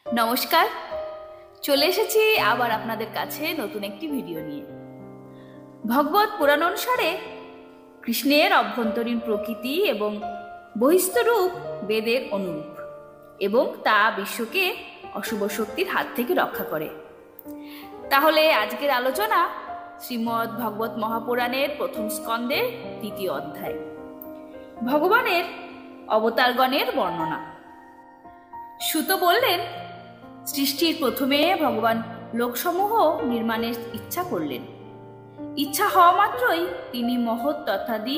নমস্কার, চলে এসেছি আবার আপনাদের কাছে নতুন একটি ভিডিও নিয়ে। ভগবত পুরাণ অনুসারে কৃষ্ণের অভ্যন্তরীণ প্রকৃতি এবং বহিস্থ রূপ বেদের অনুরূপ এবং তা বিশ্বকে অশুভ শক্তির হাত থেকে রক্ষা করে। তাহলে আজকের আলোচনা শ্রীমদ্ ভগবত মহাপুরাণের প্রথম স্কন্ধের 3য় অধ্যায়, ভগবানের অবতারগণের বর্ণনা। সুত বললেন, সৃষ্টির প্রথমে ভগবান লোকসমূহ নির্মাণের ইচ্ছা করলেন। ইচ্ছা হওয়া মাত্রই তিনি মহৎ তথাদি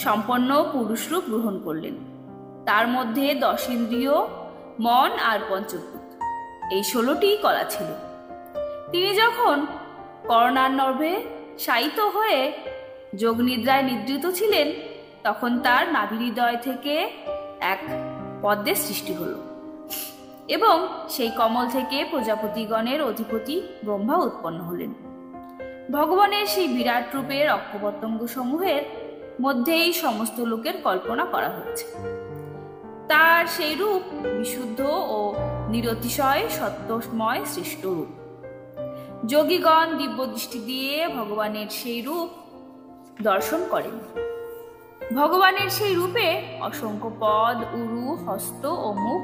সম্পন্ন পুরুষরূপ গ্রহণ করলেন। তার মধ্যে 10 ইন্দ্রিয়, মন আর পঞ্চভূত, এই 16টি কলা ছিল। তিনি যখন করণার্ণবে শায়িত হয়ে যোগনিদ্রায় নিদ্রিত ছিলেন, তখন তার নাভিহৃদয় থেকে এক পদ্মের সৃষ্টি হল এবং সেই কমল থেকে প্রজাপতিগণের অধিপতি ব্রহ্মা উৎপন্ন হলেন। ভগবানের সেই বিরাট রূপের অক্ষপতঙ্গ সমূহের মধ্যেই সমস্ত লোকের কল্পনা করা হয়েছে। তার সেই রূপ বিশুদ্ধ ও নিরতিশয় সত্যময় সৃষ্ট রূপ। যোগীগণ দিব্য দৃষ্টি দিয়ে ভগবানের সেই রূপ দর্শন করেন। ভগবানের সেই রূপে অসংখ্য পদ, উরু, হস্ত ও মুখ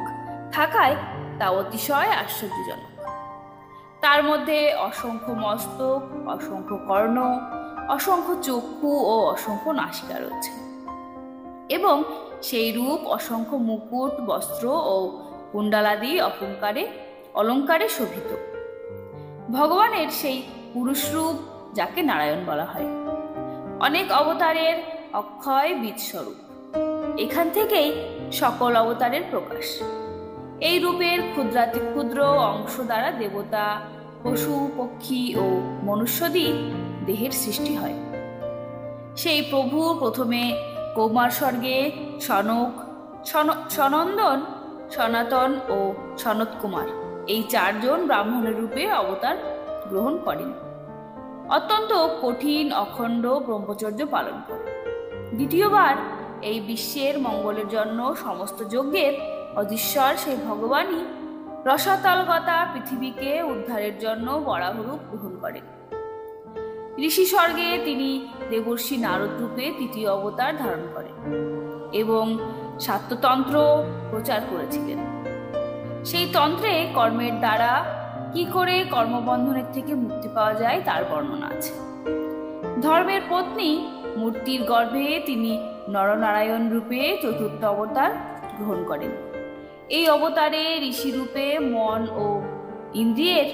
থাকায় তা অতিশয় আশ্চর্যজনক। তার মধ্যে অসংখ্য মস্তক, অসংখ্য কর্ণ, অসংখ্য চক্ষু ও অসংখ্য নাসিকা রয়েছে এবং সেই রূপ অসংখ্য মুকুট, বস্ত্র ও কুণ্ডলাদি অলঙ্কারে শোভিত। ভগবানের সেই পুরুষ রূপ, যাকে নারায়ণ বলা হয়, অনেক অবতারের অক্ষয় বীজস্বরূপ। এখান থেকেই সকল অবতারের প্রকাশ। এই রূপের ক্ষুদ্রাতি ক্ষুদ্র অংশ দ্বারা দেবতা, পশু, পক্ষী ও মনুষ্যদি দেহের সৃষ্টি হয়। সেই প্রভু প্রথমে কৌমার স্বর্গে সনক, সনন্দন, সনাতন ও সনত কুমার, এই 4 জন ব্রাহ্মণের রূপে অবতার গ্রহণ করেন। অত্যন্ত কঠিন অখণ্ড ব্রহ্মচর্য পালন করেন। দ্বিতীয়বার এই বিশ্বের মঙ্গলের জন্য সমস্ত যজ্ঞের অধীশ্বর সেই ভগবানই রসাতলগতা পৃথিবীকে উদ্ধারের জন্য বরাহরূপ গ্রহণ করেন। ঋষি স্বর্গে তিনি দেবর্ষি নারদ রূপে 3য় অবতার ধারণ করেন এবং শাক্ততন্ত্র প্রচার করেছিলেন। সেই তন্ত্রে কর্মের দ্বারা কি করে কর্মবন্ধনের থেকে মুক্তি পাওয়া যায় তার বর্ণনা আছে। ধর্মের পত্নী মূর্তির গর্ভে তিনি নরনারায়ণ রূপে 4র্থ অবতার গ্রহণ করেন। এই অবতারে ঋষি রূপে মন ও ইন্দ্রিয়ের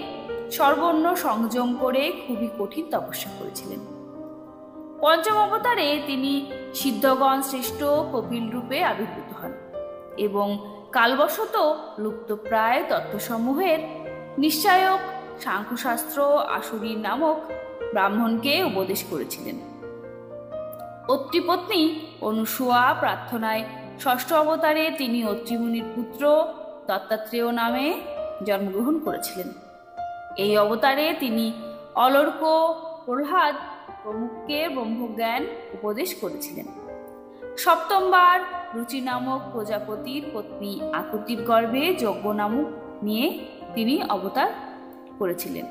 সর্বর্ণ সংযম করে খুবই কঠিন তপস্যা করেছিলেন। 5ম অবতারে তিনি সিদ্ধগণ শ্রেষ্ঠ কপিল রূপে আবির্ভূত হন এবং কালবশত লুপ্তপ্রায় তত্ত্বসমূহের নিশ্চায়ক সাংখ্যশাস্ত্র আসুরী নামক ব্রাহ্মণকে উপদেশ করেছিলেন। অত্রিপত্নী অনুসূয়া প্রার্থনায় 6ষ্ঠ অবতারে তিনি অত্রিমুনির পুত্র দত্তাত্রেয় নামে জন্মগ্রহণ করেছিলেন। এই অবতারে তিনি অলর্ক, প্রহ্লাদ প্রমুখকে ব্রহ্মজ্ঞান উপদেশ করেছিলেন। 7মবার রুচি নামক প্রজাপতির পত্নী আকুতির গর্ভে যজ্ঞ নামক নিয়ে তিনি অবতার করেছিলেন।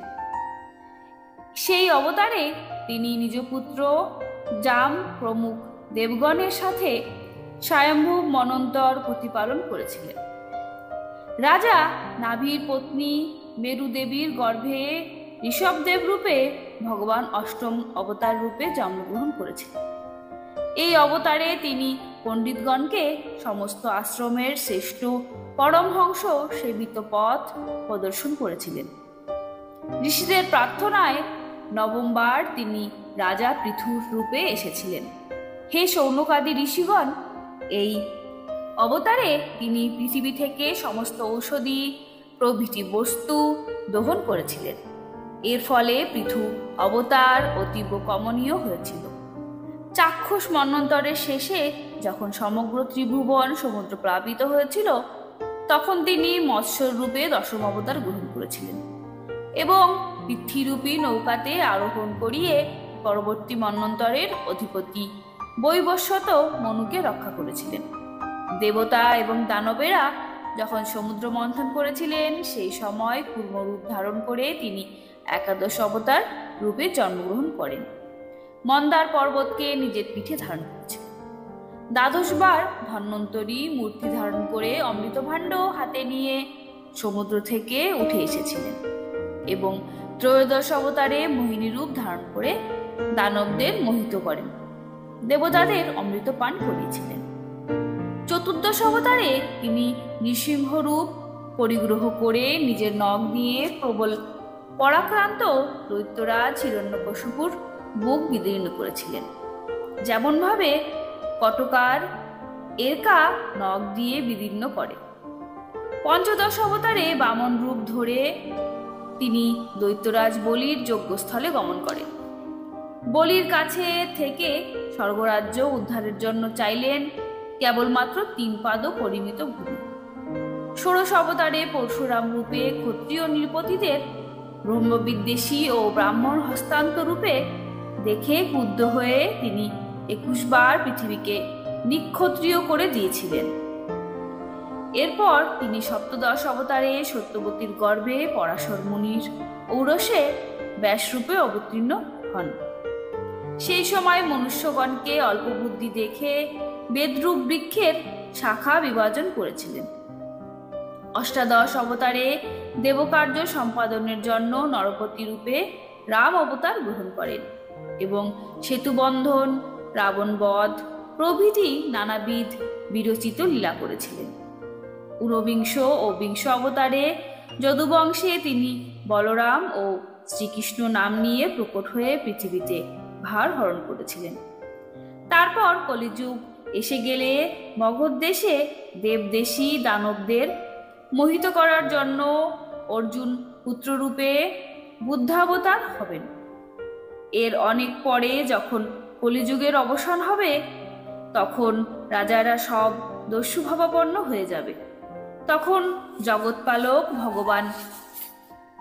সেই অবতারে তিনি নিজ পুত্র জাম প্রমুখ দেবগণের সাথে স্বয়ম্ভু মন্বন্তর প্রতিপালন করেছিলেন। রাজা নাভির পত্নী মেরু দেবীর গর্ভে ঋষভদেব রূপে ভগবান 8ম অবতার রূপে জন্মগ্রহণ করেছিলেন। এই অবতারে তিনি পণ্ডিতগণকে সমস্ত আশ্রমের শ্রেষ্ঠ পরমহংস সেবিত পথ প্রদর্শন করেছিলেন। ঋষিদের প্রার্থনায় 9মবার তিনি রাজা পৃথুর রূপে এসেছিলেন। হে শৌনকাদি ঋষিগণ, এই অবতারে তিনি পৃথিবী থেকে সমস্ত ঔষধি প্রভৃতি বস্তু দহন করেছিলেন। এর ফলে পৃথু অবতার অতীব কমনীয় হয়েছিল। চাক্ষুষ মন্বন্তরের শেষে যখন সমগ্র ত্রিভুবন সমুদ্র প্লাবিত হয়েছিল, তখন তিনি মৎস্য রূপে 10ম অবতার গ্রহণ করেছিলেন এবং পৃথ্বীরূপী নৌকাতে আরোহণ করিয়ে পরবর্তী মন্বন্তরের অধিপতি বৈবস্বত মনুকে রক্ষা করেছিলেন। দেবতা এবং দানবেরা যখন সমুদ্র মন্থন করেছিলেন সেই সময় কুর্মরূপ ধারণ করে তিনি একাদশ অবতার রূপে জন্মগ্রহণ করেন। মন্দার পর্বতকে নিজের পিঠে ধারণ করেছিলেন। দ্বাদশবার ধন্বন্তরী মূর্তি ধারণ করে অমৃতভাণ্ড হাতে নিয়ে সমুদ্র থেকে উঠে এসেছিলেন এবং ত্রয়োদশ অবতারে মোহিনী রূপ ধারণ করে দানবদের মোহিত করেন, দেবতাদের অমৃত পান করিয়েছিলেন। চতুর্দশ অবতারে তিনি নৃসিংহ রূপ পরিগ্রহ করে নিজের নখ দিয়ে প্রবল পরাক্রান্ত দৈত্যরাজ হিরণ্যকশিপুর বুক বিদীর্ণ করেছিলেন, যেমনভাবে কটকার এরকা নখ দিয়ে বিদীর্ণ করে। পঞ্চদশ অবতারে বামন রূপ ধরে তিনি দৈত্যরাজ বলির যজ্ঞস্থলে গমন করেন। বলির কাছে থেকে স্বর্গরাজ্য উদ্ধারের জন্য চাইলেন কেবলমাত্র 3 পাদ পরিমিত ভূমি। ষোড়শ অবতারে পরশুরাম রূপে ক্ষত্রিয় নৃপতিদের ব্রহ্মবিদ্বেষী ও ব্রাহ্মণ হস্তান্ত রূপে দেখে ক্রুদ্ধ হয়ে তিনি 21 বার পৃথিবীকে নিক্ষত্রিয় করে দিয়েছিলেন। এরপর তিনি সপ্তদশ অবতারে সত্যবতীর গর্ভে পরাশর মুনির ঔরসে ব্যাসরূপে অবতীর্ণ হন। সেই সময় মনুষ্যগণকে অল্প বুদ্ধি দেখে বেদরূপ বৃক্ষের শাখা বিভাজন করেছিলেন। অষ্টাদশ অবতারে দেবকার্য সম্পাদনের জন্য নরপতি রূপে রাম অবতার গ্রহণ করেন এবং সেতুবন্ধন, রাবণ বধ প্রভৃতি নানাবিধ বিরচিত লীলা করেছিলেন। ঊনবিংশ ও বিংশ অবতারে যদুবংশে তিনি বলরাম ও শ্রীকৃষ্ণ নাম নিয়ে প্রকট হয়ে পৃথিবীতে ভার হরণ করেছিলেন। তারপর কলিযুগ এসে গেলে মগধ দেশে দেবদেশী দানবদের মোহিত করার জন্য অর্জুন পুত্ররূপে বুদ্ধাবতার হবেন। এর অনেক পরে যখন কলিযুগের অবসান হবে তখন রাজারা সব দস্যুভাবাপন্ন হয়ে যাবে। তখন জগৎপালক ভগবান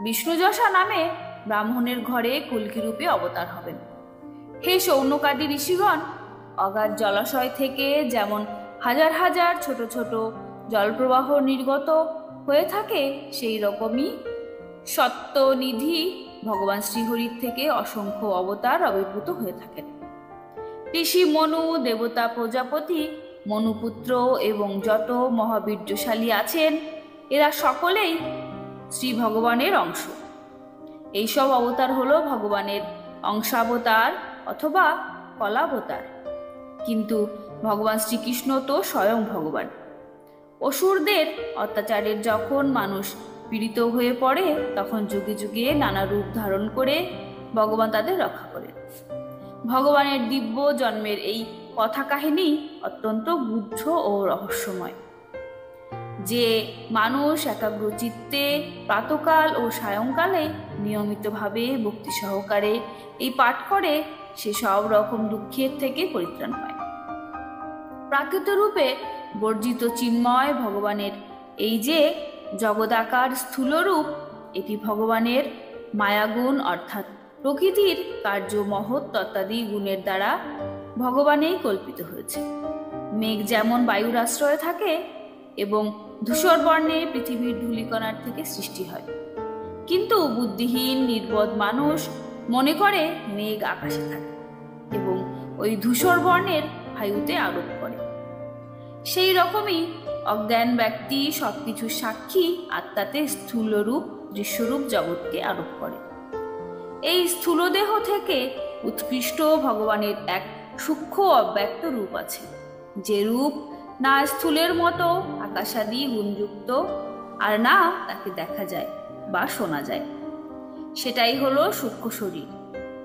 বিষ্ণুযশা নামে ব্রাহ্মণের ঘরে কল্কি রূপে অবতার হবেন। হে শৌনকাদি ঋষিগণ, অগাধ জলাশয় থেকে যেমন হাজার হাজার ছোট ছোট জলপ্রবাহ নির্গত হয়ে থাকে, সেই রকমই সত্যনিধি ভগবান শ্রীহরির থেকে অসংখ্য অবতার আবির্ভূত হয়ে থাকেন। ঋষি মনু, দেবতা প্রজাপতি, মনুপুত্র এবং যত মহাবীর্যশালী আছেন এরা সকলেই শ্রী ভগবানের অংশ। এইসব অবতার হলো ভগবানের অংশাবতার অথবা কলাবতার। কিন্তু ভগবান শ্রীকৃষ্ণ তো স্বয়ং ভগবান। অসুরদের অত্যাচারের যখন মানুষ পীড়িত হয়ে পড়ে তখন যুগে যুগে নানা রূপ ধারণ করে ভগবান তাদের রক্ষা করেন। ভগবানের দিব্য জন্মের এই কথা কাহিনী অত্যন্ত গুহ্য ও রহস্যময়। যে মানুষ একাগ্রচিত্তে প্রাতকাল ও সায়ংকালে নিয়মিতভাবে ভক্তি সহকারে এই পাঠ করে সে সব রকম দুঃখের থেকে পরিত্রাণ পায়। প্রাকৃত রূপে বর্জিত চিন্ময় ভগবানের এই যে জগদাকার স্থূল রূপ, এটি ভগবানের মায়াগুণ অর্থাৎ প্রকৃতির কার্য মহৎ তত্ত্বাদি গুণের দ্বারা ভগবানেই কল্পিত হয়েছে। মেঘ যেমন বায়ুর আশ্রয়ে থাকে এবং ধূসর বর্ণে পৃথিবীর ধূলিকণার থেকে সৃষ্টি হয়, কিন্তু বুদ্ধিহীন নির্বোধ মানুষ মনে করে মেঘ আকাশে থাকে এবং ওই ধূসর বর্ণের বায়ুতে আরোপ করে। সেই রকমই অজ্ঞান ব্যক্তি সবকিছুর সাক্ষী আত্মাতে স্থূলরূপ দৃশ্যরূপ জগৎকে আরোপ করে। এই স্থূল দেহ থেকে উৎকৃষ্ট ভগবানের এক সূক্ষ্ম অব্যক্ত রূপ আছে, যে রূপ না স্থূলের মতো আকাশাদি গুণযুক্ত আর না তাকে দেখা যায় বা শোনা যায়। সেটাই হলো সূক্ষ্ম শরীর।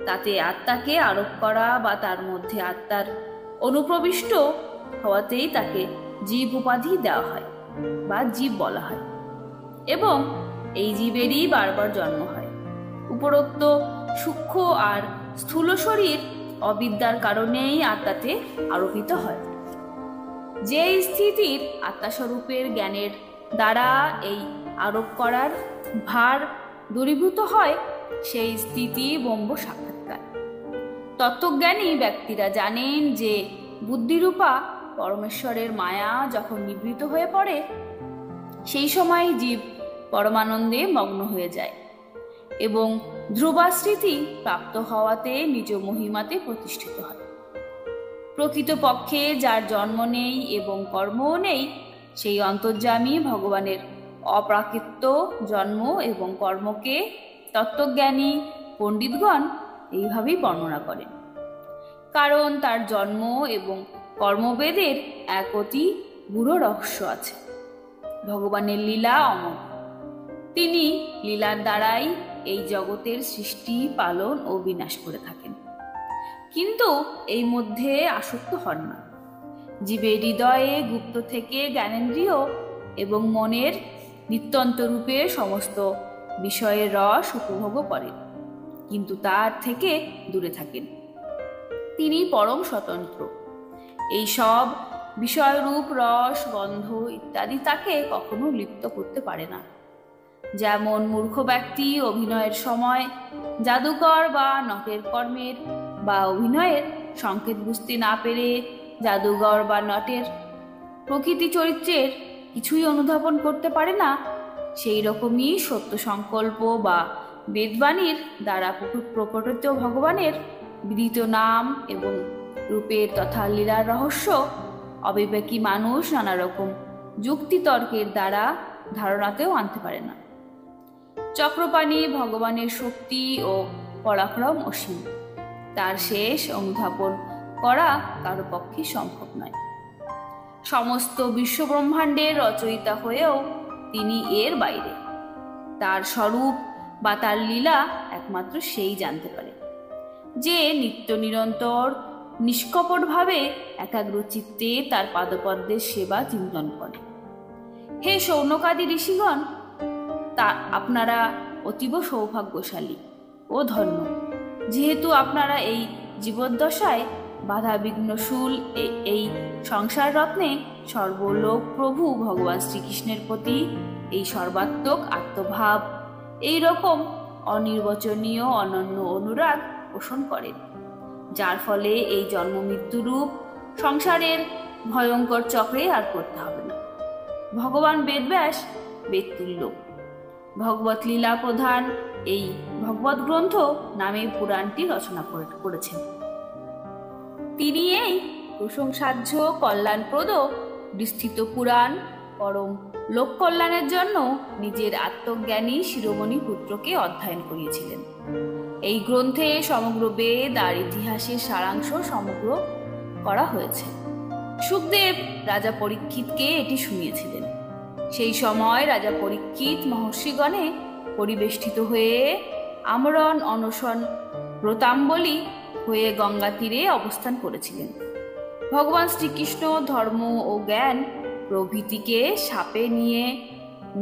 তাতে আত্মাকে আরোপ করা বা তার মধ্যে আত্মার অনুপ্রবিষ্ট হওয়াতেই তাকে জীব উপাধি দেওয়া হয় বা জীব বলা হয় এবং এই জীবেরই বারবার জন্ম হয়। উপরোক্ত সূক্ষ্ম আর স্থূল শরীর অবিদ্যার কারণেই আত্মাতে আরোপিত হয়। যে স্থিতির আত্মাস্বরূপের জ্ঞানের দ্বারা এই আরোপ করার ভার দূরীভূত হয় সেই স্থিতি ব্রহ্ম সাক্ষাৎকার। তত্ত্বজ্ঞানী ব্যক্তিরা জানেন যে বুদ্ধিরূপা পরমেশ্বরের মায়া যখন নিবৃত হয়ে পড়ে সেই সময় জীব পরমানন্দে মগ্ন হয়ে যায় এবং ধ্রুবাস্মৃতি প্রাপ্ত হওয়াতে নিজ মহিমাতে প্রতিষ্ঠিত হয়। প্রকৃতপক্ষে যার জন্ম নেই এবং কর্মও নেই, সেই অন্তর্যামী ভগবানের অপ্রাকৃত জন্ম এবং কর্মকে তত্ত্বজ্ঞানী পণ্ডিতগণ এইভাবেই বর্ণনা করেন। কারণ তার জন্ম এবং কর্মবেদের এক অতি গূঢ় রহস্য আছে। ভগবানের লীলা অমোঘ। তিনি লীলার দ্বারাই এই জগতের সৃষ্টি, পালন ও বিনাশ করে থাকেন, কিন্তু এই মধ্যে আসক্ত হন না। জীবের হৃদয়ে গুপ্ত থেকে জ্ঞানেন্দ্রিয় এবং মনের নিত্যন্তরূপে সমস্ত বিষয়ের রস উপভোগ করেন, কিন্তু তার থেকে দূরে থাকেন। তিনি পরম স্বতন্ত্র। এই সব বিষয়রূপ রস, গন্ধ ইত্যাদি তাকে কখনো লিপ্ত করতে পারে না। যেমন মূর্খ ব্যক্তি অভিনয়ের সময় জাদুকর বা নটের কর্মের বা অভিনয়ের সংকেত বুঝতে না পেরে জাদুঘর বা নটের প্রকৃতি চরিত্রের কিছুই অনুধাবন করতে পারে না, সেই রকমই সত্য সংকল্প বা বেদবাণীর দ্বারা প্রকটিত ভগবানের বিদিত নাম এবং রূপের তথা লীলার রহস্য অবিবেকী মানুষ নানা রকম যুক্তিতর্কের দ্বারা ধারণাতেও আনতে পারে না। চক্রপাণি ভগবানের শক্তি ও পরাক্রম অসীম, তার শেষ অনুধাবন করা কারো পক্ষে সম্ভব নয়। সমস্ত বিশ্বব্রহ্মাণ্ডের রচয়িতা হয়েও তিনি এর বাইরে। তার স্বরূপ বা তার লীলা একমাত্র সেই জানতে পারে, যে নিত্য নিরন্তর নিষ্কপটভাবে একাগ্র চিত্তে তার পাদপদ্মের সেবা চিন্তন করে। হে শৌনকাদি ঋষিগণ, তা আপনারা অতীব সৌভাগ্যশালী ও ধন্য, যেহেতু আপনারা এই জীবদ্দশায় বাধা বিঘ্নশূল এই সংসার রত্নে সর্বলোক প্রভু ভগবান শ্রীকৃষ্ণের প্রতি এই সর্বাত্মক আত্মভাব, এই রকম অনির্বচনীয় অনন্য অনুরাগ পোষণ করেন, যার ফলে এই জন্ম মৃত্যুরূপ সংসারের ভয়ঙ্কর চক্রে আর পড়তে হবে না। ভগবান বেদব্যাস বেদতুল্য, ভগবত লীলা প্রধান এই ভগবত গ্রন্থ নামে পুরাণটি রচনা করেছেন। তিনি এই প্রশংসার্য কল্যাণপ্রদ বিস্তৃত পুরাণ পরম লোক কল্যাণের জন্য নিজের আত্মজ্ঞানী শিরোমণি পুত্রকে অধ্যয়ন করিয়েছিলেন। এই গ্রন্থে সমগ্র বেদ আর ইতিহাসের সারাংশ সমগ্র করা হয়েছে। শুকদেব রাজা পরীক্ষিতকে এটি শুনিয়েছিলেন। সেই সময় রাজা পরীক্ষিত মহর্ষিগণে পরিবেষ্টিত হয়ে আমরণ অনশন ব্রতাম্বলী হয়ে গঙ্গা তীরে অবস্থান করেছিলেন। ভগবান শ্রীকৃষ্ণ ধর্ম ও জ্ঞান প্রভৃতিকে সাপে নিয়ে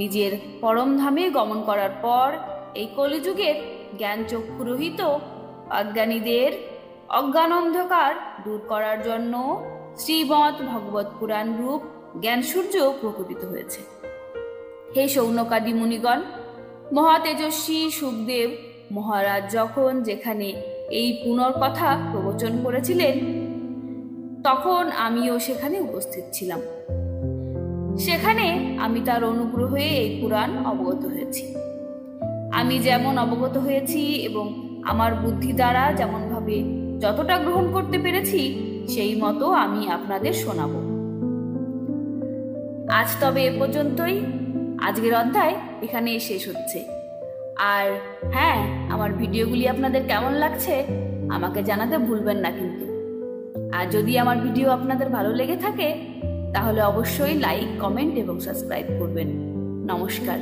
নিজের পরমধামে গমন করার পর এই কলিযুগের জ্ঞান চক্ষুরহিত অজ্ঞানীদের অজ্ঞান অন্ধকার দূর করার জন্য শ্রীমৎ ভগবত পুরাণ রূপ জ্ঞান সূর্য প্রকটিত হয়েছে। হে শৌনকাদি মুনিগণ, মহাতেজস্বী শুকদেব মহারাজ যখন যেখানে এই পুনর্কথা প্রবচন করেছিলেন, তখন আমিও সেখানে উপস্থিত ছিলাম। সেখানে আমি তার অনুগ্রহে এই পুরাণ অবগত হয়েছি। আমি যেমন অবগত হয়েছি এবং আমার বুদ্ধি দ্বারা যেমনভাবে যতটা গ্রহণ করতে পেরেছি, সেই মতো আমি আপনাদের শোনাব। আজ তবে এ পর্যন্তই। আজকের অধ্যায় এখানে শেষ হচ্ছে। আর হ্যাঁ, আমার ভিডিওগুলি আপনাদের কেমন লাগছে আমাকে জানাতে ভুলবেন না কিন্তু। আর যদি আমার ভিডিও আপনাদের ভালো লেগে থাকে তাহলে অবশ্যই লাইক, কমেন্ট এবং সাবস্ক্রাইব করবেন। নমস্কার।